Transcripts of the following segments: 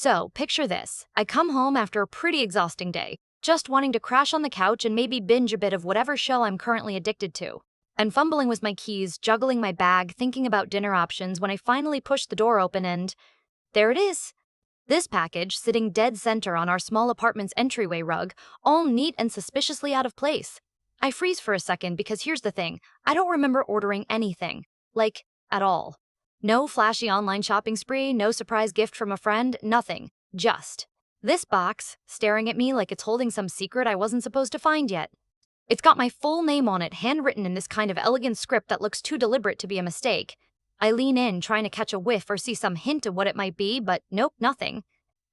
So, picture this. I come home after a pretty exhausting day, just wanting to crash on the couch and maybe binge a bit of whatever show I'm currently addicted to. And fumbling with my keys, juggling my bag, thinking about dinner options when I finally push the door open and there it is. This package sitting dead center on our small apartment's entryway rug, all neat and suspiciously out of place. I freeze for a second because here's the thing, I don't remember ordering anything. Like, at all. No flashy online shopping spree, no surprise gift from a friend, nothing. Just this box, staring at me like it's holding some secret I wasn't supposed to find yet. It's got my full name on it, handwritten in this kind of elegant script that looks too deliberate to be a mistake. I lean in, trying to catch a whiff or see some hint of what it might be, but nope, nothing.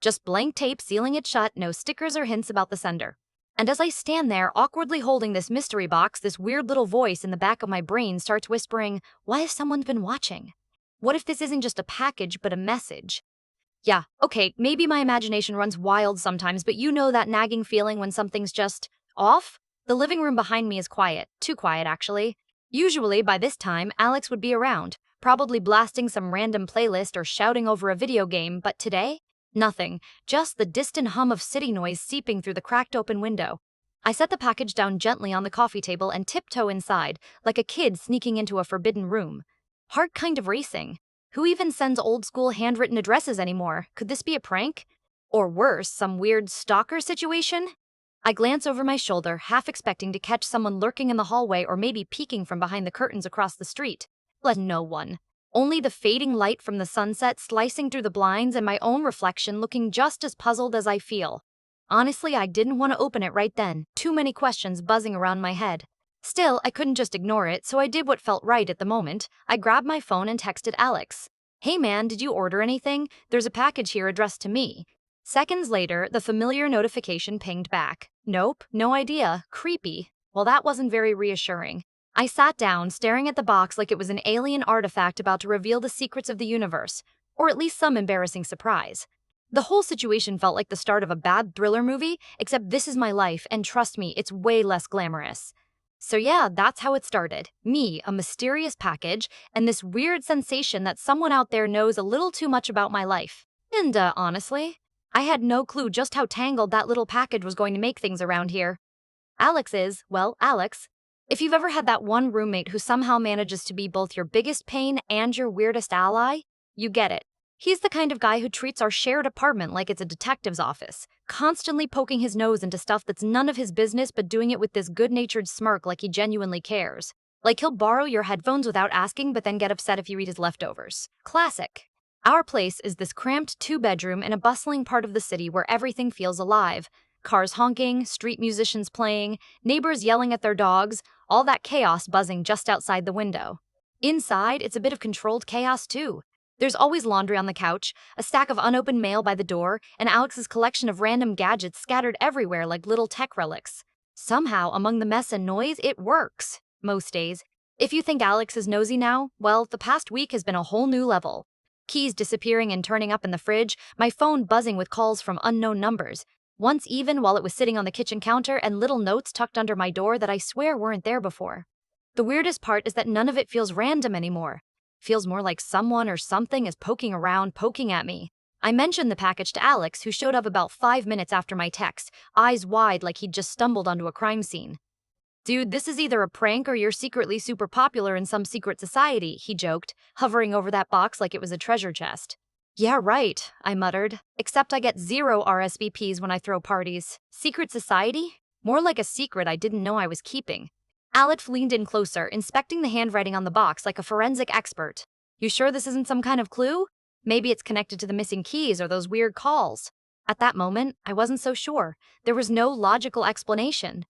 Just blank tape sealing it shut, no stickers or hints about the sender. And as I stand there, awkwardly holding this mystery box, this weird little voice in the back of my brain starts whispering, "Why has someone been watching? What if this isn't just a package, but a message?" Yeah, okay, maybe my imagination runs wild sometimes, but you know that nagging feeling when something's just off? The living room behind me is quiet, too quiet actually. Usually, by this time, Alex would be around, probably blasting some random playlist or shouting over a video game, but today? Nothing, just the distant hum of city noise seeping through the cracked open window. I set the package down gently on the coffee table and tiptoe inside, like a kid sneaking into a forbidden room. Heart kind of racing. Who even sends old-school handwritten addresses anymore? Could this be a prank? Or worse, some weird stalker situation? I glance over my shoulder, half expecting to catch someone lurking in the hallway or maybe peeking from behind the curtains across the street. But no one. Only the fading light from the sunset slicing through the blinds and my own reflection looking just as puzzled as I feel. Honestly, I didn't want to open it right then, too many questions buzzing around my head. Still, I couldn't just ignore it, so I did what felt right at the moment. I grabbed my phone and texted Alex. "Hey man, did you order anything? There's a package here addressed to me." Seconds later, the familiar notification pinged back. Nope, no idea. Creepy. Well, that wasn't very reassuring. I sat down, staring at the box like it was an alien artifact about to reveal the secrets of the universe, or at least some embarrassing surprise. The whole situation felt like the start of a bad thriller movie, except this is my life, and trust me, it's way less glamorous. So yeah, that's how it started. Me, a mysterious package, and this weird sensation that someone out there knows a little too much about my life. And honestly, I had no clue just how tangled that little package was going to make things around here. Alex is, well, Alex. If you've ever had that one roommate who somehow manages to be both your biggest pain and your weirdest ally, you get it. He's the kind of guy who treats our shared apartment like it's a detective's office, constantly poking his nose into stuff that's none of his business but doing it with this good-natured smirk like he genuinely cares. Like he'll borrow your headphones without asking but then get upset if you eat his leftovers. Classic. Our place is this cramped two-bedroom in a bustling part of the city where everything feels alive. Cars honking, street musicians playing, neighbors yelling at their dogs, all that chaos buzzing just outside the window. Inside, it's a bit of controlled chaos too. There's always laundry on the couch, a stack of unopened mail by the door, and Alex's collection of random gadgets scattered everywhere like little tech relics. Somehow, among the mess and noise, it works. Most days. If you think Alex is nosy now, well, the past week has been a whole new level. Keys disappearing and turning up in the fridge, my phone buzzing with calls from unknown numbers. Once even while it was sitting on the kitchen counter and little notes tucked under my door that I swear weren't there before. The weirdest part is that none of it feels random anymore. Feels more like someone or something is poking around, poking at me. I mentioned the package to Alex, who showed up about 5 minutes after my text, eyes wide like he'd just stumbled onto a crime scene. "Dude, this is either a prank or you're secretly super popular in some secret society," he joked, hovering over that box like it was a treasure chest. "Yeah, right," I muttered, "except I get 0 RSVPs when I throw parties. Secret society? More like a secret I didn't know I was keeping." Alex leaned in closer, inspecting the handwriting on the box like a forensic expert. "You sure this isn't some kind of clue? Maybe it's connected to the missing keys or those weird calls." At that moment, I wasn't so sure. There was no logical explanation.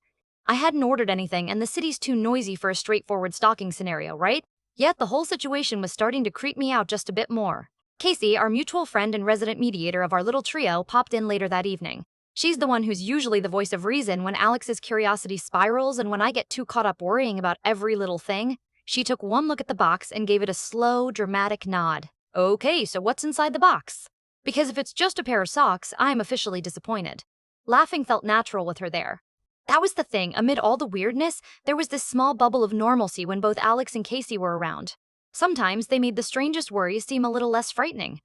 I hadn't ordered anything, and the city's too noisy for a straightforward stalking scenario, right? Yet the whole situation was starting to creep me out just a bit more. Casey, our mutual friend and resident mediator of our little trio, popped in later that evening. She's the one who's usually the voice of reason when Alex's curiosity spirals and when I get too caught up worrying about every little thing. She took one look at the box and gave it a slow, dramatic nod. "Okay, so what's inside the box?" Because if it's just a pair of socks, I'm officially disappointed. Laughing felt natural with her there. That was the thing, amid all the weirdness, there was this small bubble of normalcy when both Alex and Casey were around. Sometimes they made the strangest worries seem a little less frightening.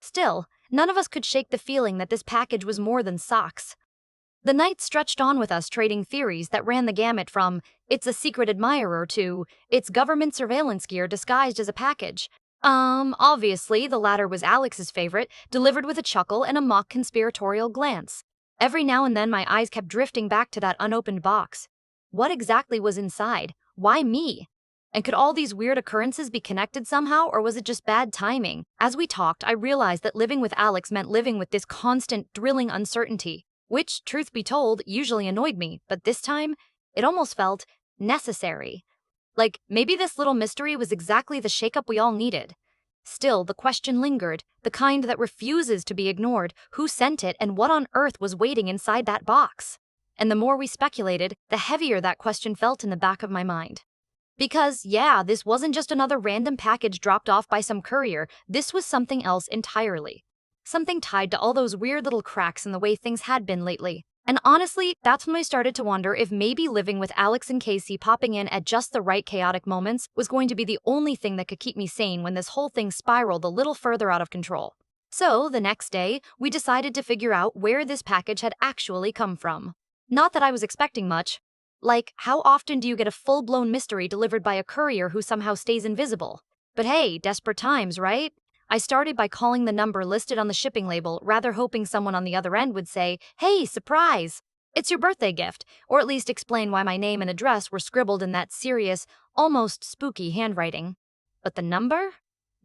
Still, none of us could shake the feeling that this package was more than socks. The night stretched on with us trading theories that ran the gamut from, it's a secret admirer to, it's government surveillance gear disguised as a package. Obviously, the latter was Alex's favorite, delivered with a chuckle and a mock conspiratorial glance. Every now and then my eyes kept drifting back to that unopened box. What exactly was inside? Why me? And could all these weird occurrences be connected somehow, or was it just bad timing? As we talked, I realized that living with Alex meant living with this constant, drilling uncertainty, which, truth be told, usually annoyed me, but this time, it almost felt necessary. Like, maybe this little mystery was exactly the shakeup we all needed. Still, the question lingered, the kind that refuses to be ignored: who sent it and what on earth was waiting inside that box? And the more we speculated, the heavier that question felt in the back of my mind. Because, yeah, this wasn't just another random package dropped off by some courier, this was something else entirely. Something tied to all those weird little cracks in the way things had been lately. And honestly, that's when I started to wonder if maybe living with Alex and Casey popping in at just the right chaotic moments was going to be the only thing that could keep me sane when this whole thing spiraled a little further out of control. So, the next day, we decided to figure out where this package had actually come from. Not that I was expecting much. Like, how often do you get a full-blown mystery delivered by a courier who somehow stays invisible? But hey, desperate times, right? I started by calling the number listed on the shipping label, rather hoping someone on the other end would say, "Hey, surprise! It's your birthday gift," or at least explain why my name and address were scribbled in that serious, almost spooky handwriting. But the number?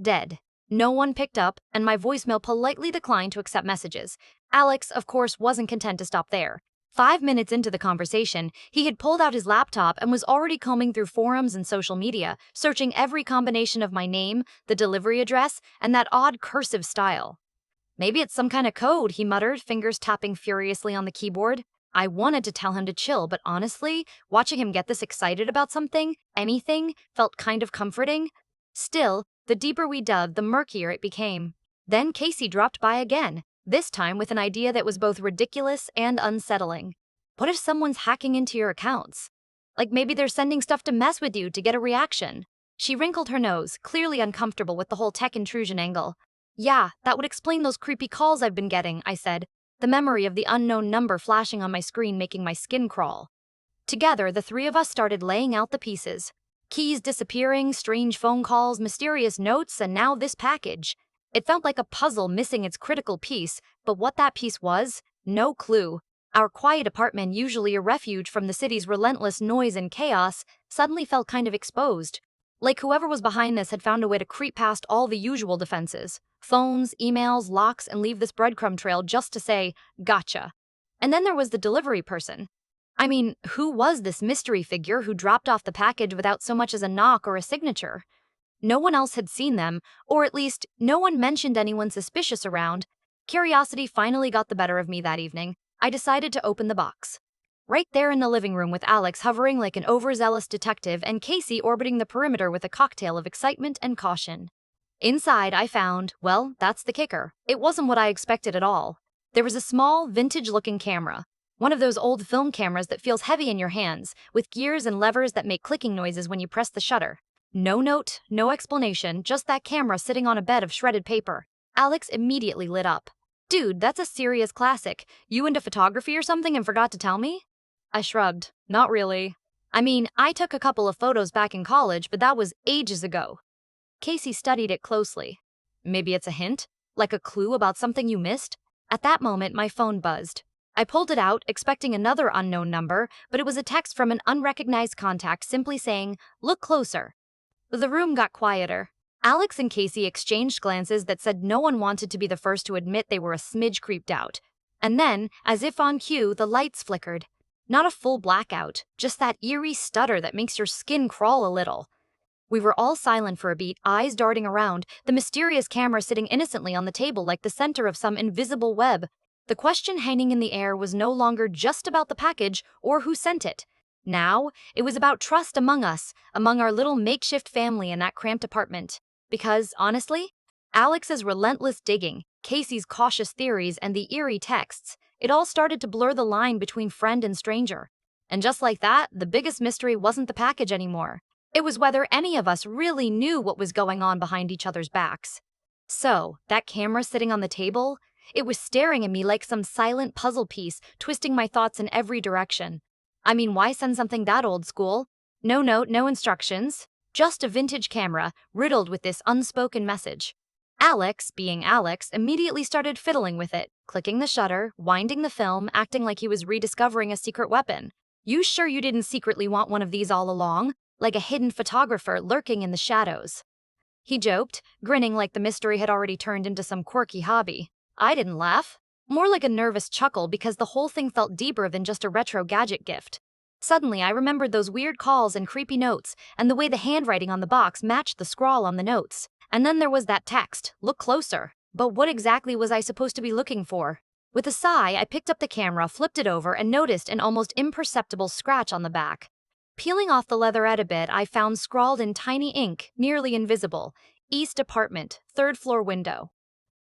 Dead. No one picked up, and my voicemail politely declined to accept messages. Alex, of course, wasn't content to stop there. 5 minutes into the conversation, he had pulled out his laptop and was already combing through forums and social media, searching every combination of my name, the delivery address, and that odd cursive style. "Maybe it's some kind of code," he muttered, fingers tapping furiously on the keyboard. I wanted to tell him to chill, but honestly, watching him get this excited about something, anything, felt kind of comforting. Still, the deeper we dug, the murkier it became. Then Casey dropped by again, this time with an idea that was both ridiculous and unsettling. What if someone's hacking into your accounts? Like maybe they're sending stuff to mess with you to get a reaction. She wrinkled her nose, clearly uncomfortable with the whole tech intrusion angle. "Yeah, that would explain those creepy calls I've been getting," I said, the memory of the unknown number flashing on my screen making my skin crawl. Together, the three of us started laying out the pieces. Keys disappearing, strange phone calls, mysterious notes, and now this package. It felt like a puzzle missing its critical piece, but what that piece was, no clue. Our quiet apartment, usually a refuge from the city's relentless noise and chaos, suddenly felt kind of exposed. Like whoever was behind this had found a way to creep past all the usual defenses: phones, emails, locks, and leave this breadcrumb trail just to say, "Gotcha." And then there was the delivery person. I mean, who was this mystery figure who dropped off the package without so much as a knock or a signature? No one else had seen them, or at least, no one mentioned anyone suspicious around. Curiosity finally got the better of me that evening. I decided to open the box. Right there in the living room with Alex hovering like an overzealous detective and Casey orbiting the perimeter with a cocktail of excitement and caution. Inside, I found, well, that's the kicker. It wasn't what I expected at all. There was a small, vintage-looking camera. One of those old film cameras that feels heavy in your hands, with gears and levers that make clicking noises when you press the shutter. No note, no explanation, just that camera sitting on a bed of shredded paper. Alex immediately lit up. "Dude, that's a serious classic. You into photography or something and forgot to tell me?" I shrugged. "Not really. I mean, I took a couple of photos back in college, but that was ages ago." Casey studied it closely. "Maybe it's a hint? Like a clue about something you missed?" At that moment, my phone buzzed. I pulled it out, expecting another unknown number, but it was a text from an unrecognized contact simply saying, "Look closer." The room got quieter. Alex and Casey exchanged glances that said no one wanted to be the first to admit they were a smidge creeped out. And then, as if on cue, the lights flickered. Not a full blackout, just that eerie stutter that makes your skin crawl a little. We were all silent for a beat, eyes darting around, the mysterious camera sitting innocently on the table like the center of some invisible web. The question hanging in the air was no longer just about the package or who sent it. Now, it was about trust among us, among our little makeshift family in that cramped apartment. Because, honestly, Alex's relentless digging, Casey's cautious theories, and the eerie texts, it all started to blur the line between friend and stranger. And just like that, the biggest mystery wasn't the package anymore. It was whether any of us really knew what was going on behind each other's backs. So, that camera sitting on the table? It was staring at me like some silent puzzle piece, twisting my thoughts in every direction. I mean, why send something that old school? No note, no instructions. Just a vintage camera, riddled with this unspoken message. Alex, being Alex, immediately started fiddling with it, clicking the shutter, winding the film, acting like he was rediscovering a secret weapon. You sure you didn't secretly want one of these all along? Like a hidden photographer lurking in the shadows. He joked, grinning like the mystery had already turned into some quirky hobby. I didn't laugh. More like a nervous chuckle because the whole thing felt deeper than just a retro gadget gift. Suddenly, I remembered those weird calls and creepy notes, and the way the handwriting on the box matched the scrawl on the notes. And then there was that text, "Look closer." But what exactly was I supposed to be looking for? With a sigh, I picked up the camera, flipped it over, and noticed an almost imperceptible scratch on the back. Peeling off the leatherette a bit, I found scrawled in tiny ink, nearly invisible, "East Apartment, 3rd floor window."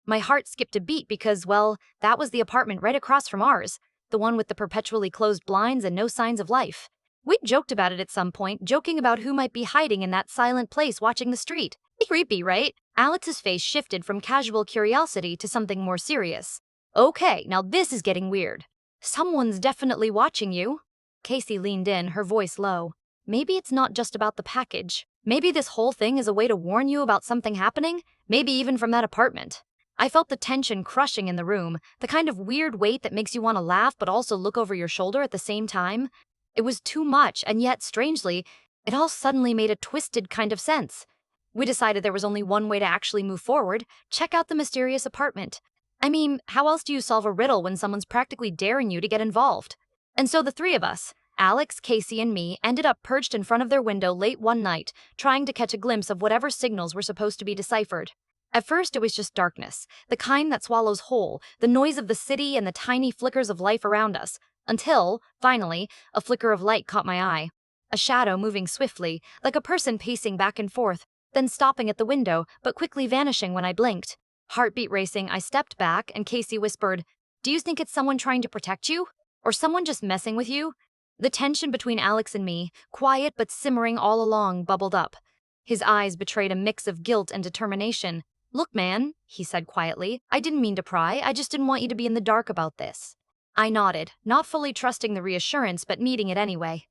My heart skipped a beat because, well, that was the apartment right across from ours, the one with the perpetually closed blinds and no signs of life. We'd joked about it at some point, joking about who might be hiding in that silent place watching the street. Creepy, right? Alex's face shifted from casual curiosity to something more serious. Okay, now this is getting weird. Someone's definitely watching you. Casey leaned in, her voice low. Maybe it's not just about the package. Maybe this whole thing is a way to warn you about something happening, maybe even from that apartment. I felt the tension crushing in the room, the kind of weird weight that makes you want to laugh but also look over your shoulder at the same time. It was too much, and yet, strangely, it all suddenly made a twisted kind of sense. We decided there was only one way to actually move forward: check out the mysterious apartment. I mean, how else do you solve a riddle when someone's practically daring you to get involved? And so the three of us, Alex, Casey, and me, ended up perched in front of their window late one night, trying to catch a glimpse of whatever signals were supposed to be deciphered. At first, it was just darkness, the kind that swallows whole, the noise of the city and the tiny flickers of life around us, until, finally, a flicker of light caught my eye. A shadow moving swiftly, like a person pacing back and forth, then stopping at the window, but quickly vanishing when I blinked. Heartbeat racing, I stepped back, and Casey whispered, "Do you think it's someone trying to protect you? Or someone just messing with you?" The tension between Alex and me, quiet but simmering all along, bubbled up. His eyes betrayed a mix of guilt and determination. "Look, man," he said quietly, "I didn't mean to pry, I just didn't want you to be in the dark about this." I nodded, not fully trusting the reassurance but needing it anyway.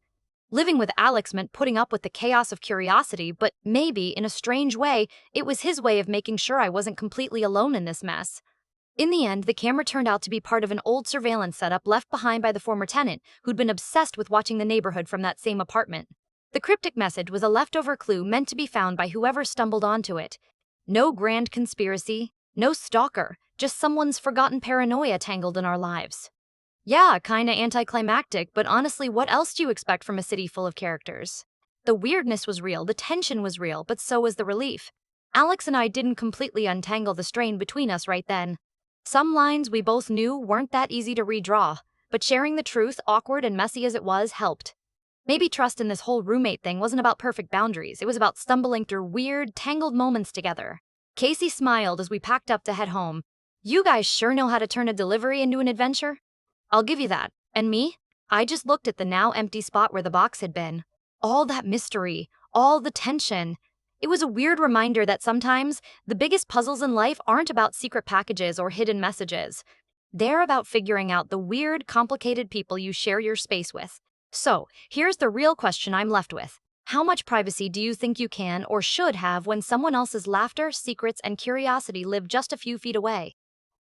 Living with Alex meant putting up with the chaos of curiosity, but maybe, in a strange way, it was his way of making sure I wasn't completely alone in this mess. In the end, the camera turned out to be part of an old surveillance setup left behind by the former tenant, who'd been obsessed with watching the neighborhood from that same apartment. The cryptic message was a leftover clue meant to be found by whoever stumbled onto it. No grand conspiracy, no stalker, just someone's forgotten paranoia tangled in our lives. Yeah, kinda anticlimactic, but honestly, what else do you expect from a city full of characters? The weirdness was real, the tension was real, but so was the relief. Alex and I didn't completely untangle the strain between us right then. Some lines we both knew weren't that easy to redraw, but sharing the truth, awkward and messy as it was, helped. Maybe trust in this whole roommate thing wasn't about perfect boundaries, it was about stumbling through weird, tangled moments together. Casey smiled as we packed up to head home. "You guys sure know how to turn a delivery into an adventure." "I'll give you that. And me?" I just looked at the now empty spot where the box had been. All that mystery, all the tension. It was a weird reminder that sometimes the biggest puzzles in life aren't about secret packages or hidden messages. They're about figuring out the weird, complicated people you share your space with. So, here's the real question I'm left with. How much privacy do you think you can or should have when someone else's laughter, secrets, and curiosity live just a few feet away?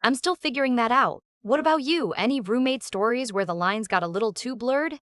I'm still figuring that out. What about you? Any roommate stories where the lines got a little too blurred?